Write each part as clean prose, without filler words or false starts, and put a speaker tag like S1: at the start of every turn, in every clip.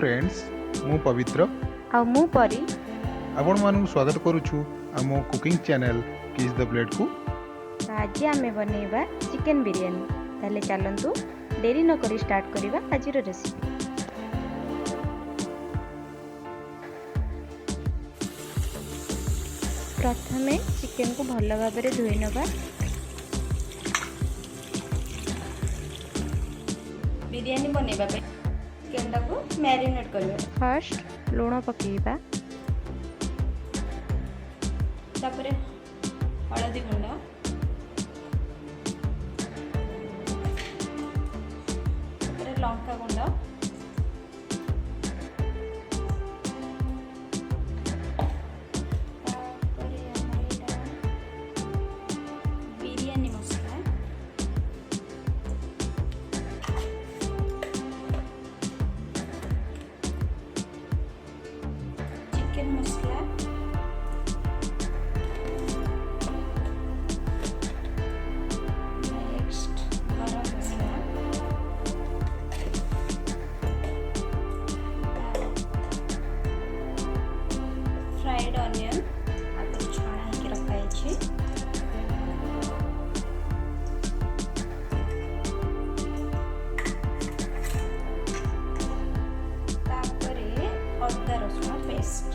S1: Friends मु पवित्र
S2: आ मु परी
S1: आपण मानू स्वागत करुछु आम कुकिंग चैनल किस द प्लेट को।
S2: आज आमे बनेबा चिकन बिरयानी। ताले चलंतु देरी न करी स्टार्ट करिबा आजिर रेसिपी। प्रथमे चिकन को भल भाव में धोई नबा। बिरयानी बनेबा पे चिकन टाको मैरिनेट करबा। फर्स्ट लूण पकेबा, तापरे हळदी गुंड, तापरे लंका गुंड, तापरे हमरा बिरयानी मसला, चिकन मसला, गरम मसला, फ्राइड ऑनियन आगे छाणा होकर रखा है। तापरे अदा रसुण पेस्ट,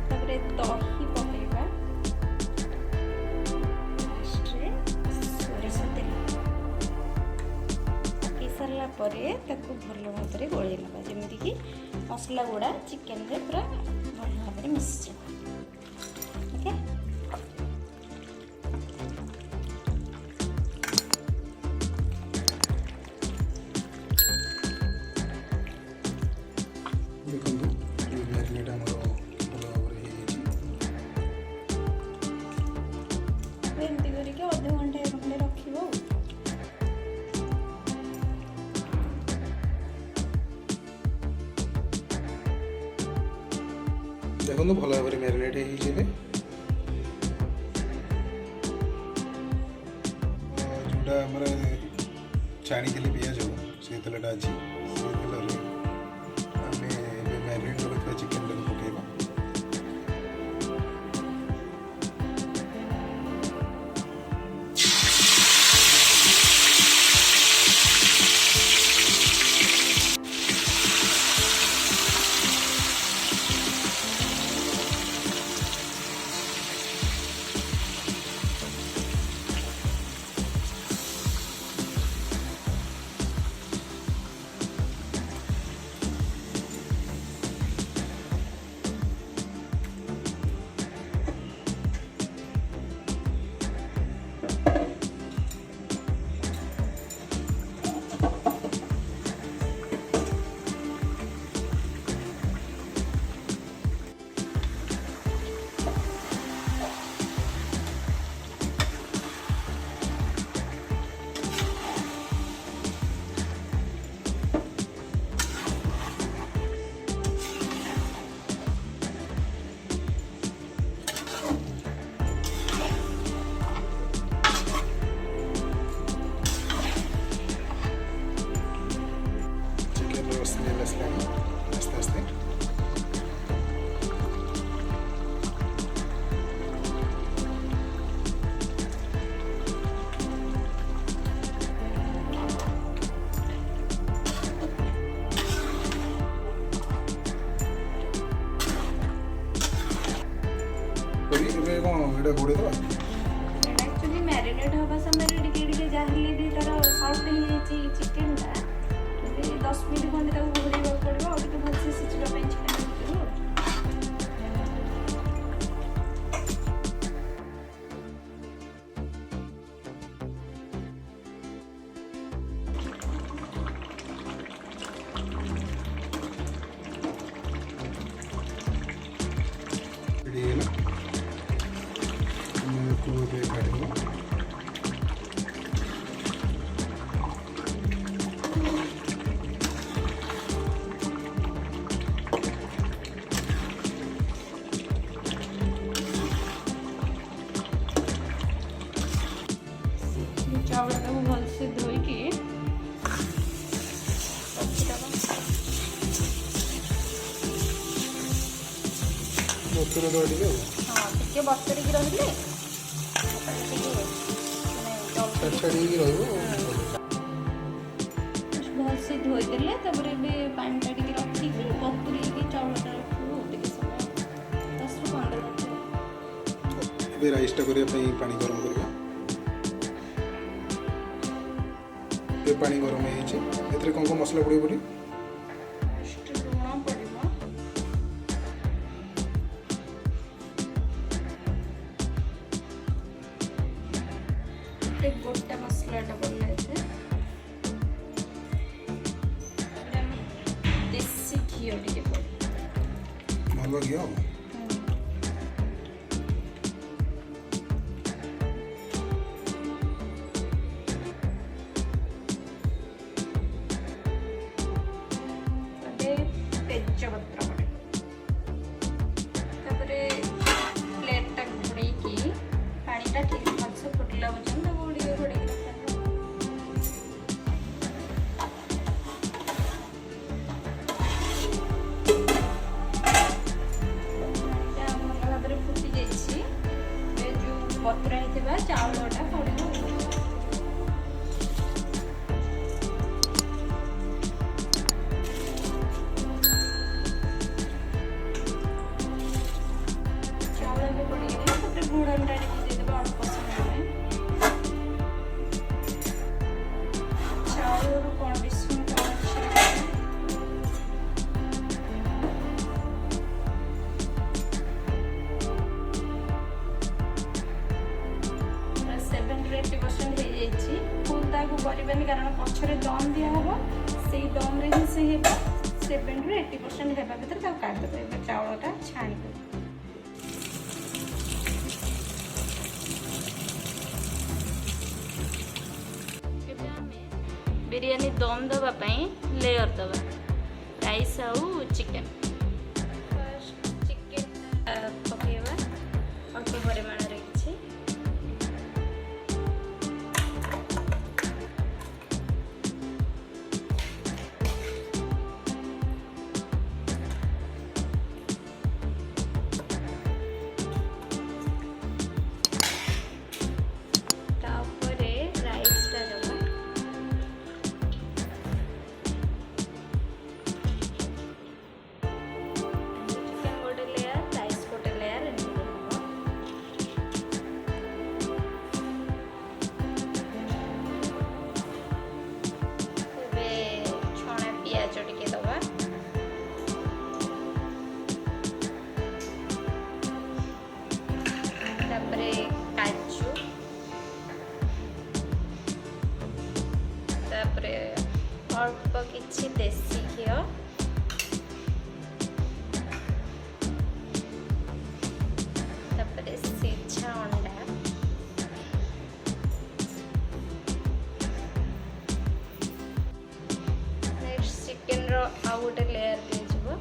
S2: तापरे दही पकेबा, सोरिष तेल पकई सारा पर भल भाव में गोल नवा जमीक कि मसला गुड़ा चिकेन रे पूरा भल भाव में मिसी ओके। एमती करके अध घंटे खंडे रखिबो।
S1: देखो भल भाव में मैरिनेट हो जोटा आम छाणी पिज से तेलटा अच्छी से तेल आम मैरिनेट रखा चिकेन टाक पकेबा। आस्ते आस्ते घोड़े दवा
S2: एक्चुअली मैरिनेट होगा समय टिके जाहले भी तार सॉफ्ट हो चिकन टा 10 मिनट खंडे घोड़े पड़ो और भलसे सिझा चिकन
S1: ବତୁର ଦେବା ଟିକେ ଆଉ।
S2: हाँ टिके बतुरिकी रहिले
S1: ଛାଡ଼ିକି ରହିବ।
S2: भलसे धोईदेले तापर ए पानीटा टिके रखिकी बतुरिकी चाउलटा रखिबो टिके समय 10 ରୁ 15 मिनिट।
S1: ଏବେ ରାଇସ୍ଟା କରିବା ପାଇଁ ପାଣି ଗରମ କରିବା। ଏବେ ପାଣି ଗରମ ହେଇଯାଇଛି, ଏଥିରେ କ'ଣ କ'ଣ ମସଲା ପଡ଼ିବ ବୋଲି?
S2: ଲୁଣ ପଡ଼ିବ, ଗୋଟା ମସଲାଟା ପଡ଼ିଲା ଏଥିରେ, ଦେଶୀ ଘିଅ ଟିକେ ପଡ଼ିବ,
S1: ଭଲ ଘିଅ।
S2: तेजपत्र पड़े, तापरे प्लेटा घोड़ेकी पानीटा ठीक भलसे फुटला पर्यंत घोड़े घोड़े भाव फुटी जाइए। जो बतुरा होता चाउलटा पड़ो कारण पछरे दम दिया हम से दम रे ही से 70 ରୁ 80% हेबा भीतर ताऊ काट देबे। चाउलटा छाणी बिरयानी दम दबा लेयर दबा राइस आउ चिकन। फर्स्ट चिकन पकेबा अल्प परिमाण रे किछि अल्प किछि देसी घिओ तापरे सिझा अंडा नेक्स्ट चिकन रो आउ गोटे लेयर दिजिबो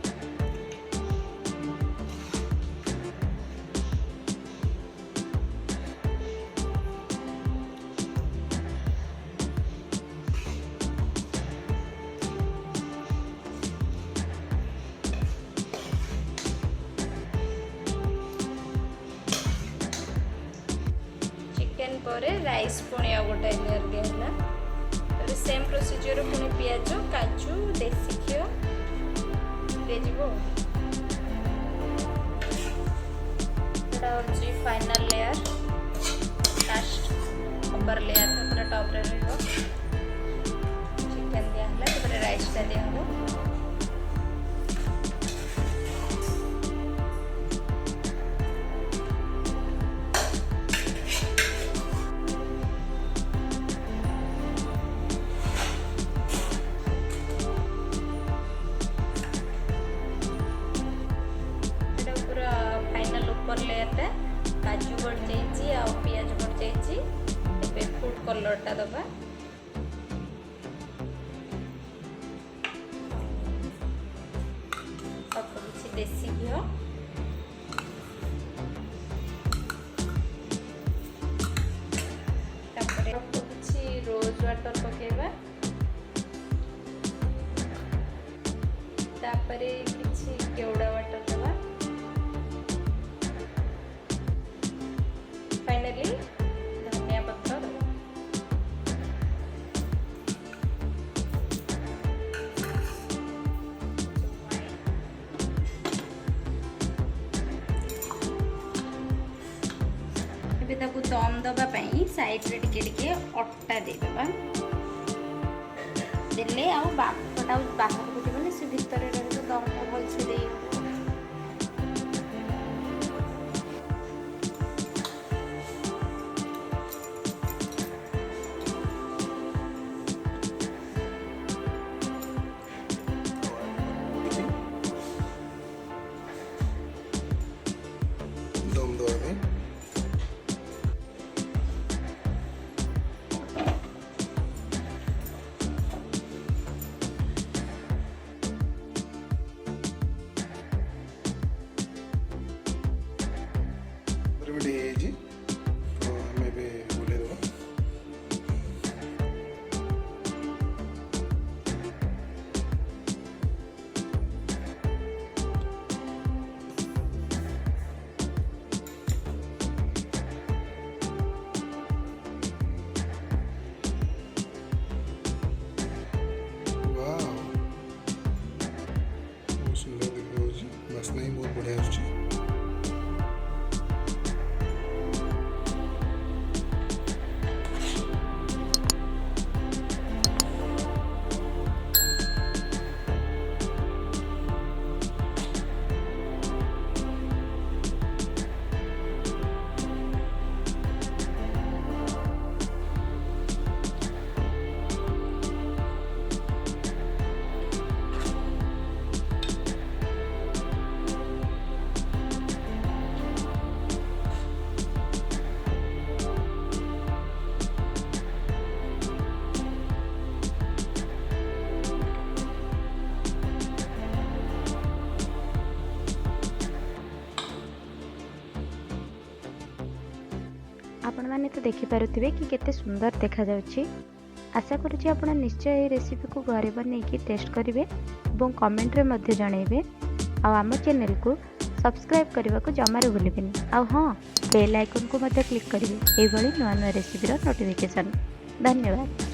S2: परे राइस पुणी आ गोटे लेयर दिया है सेम प्रोसीजर पुणी पियाज काजू देसी घिओ दिज्व final layer last upper layer पूरा टॉप रे रहिबो चिकन दिया हला तापर राइस टा दिया हो काजू बढ़ जाइए आ पियाज बढ़ जाइए फूड कलरटा दबा सब किसी देसी घिओ किसी रोज वाटर पकेबा तापरे किसी केवड़ा वाटर दबा दम दबा साइड रे टिके अटा देदेबा देले आ बापटा बाहर को जीवन से भितर रहे दमटा भलसे दे
S1: दम दवा में मिनट तो हमें भी बोले दो वाह बहुत सुंदर देखा बास्ना ही बहुत बढ़िया आସୁଛି।
S3: आपण मैंने तो देखिपे कि केते सुंदर देखा जाउछि। आशा करुछि आपण निश्चय ये रेसिपी को घरे बनैकी टेस्ट करेंगे और कमेंट रे मध्य जनइबे आ आम चैनल को सब्सक्राइब करने को जमार भूलें आ हाँ बेल आइकन को मध्य क्लिक करेंगे ये नुआ नुआ रेसिपीर नोटिफिकेशन। धन्यवाद।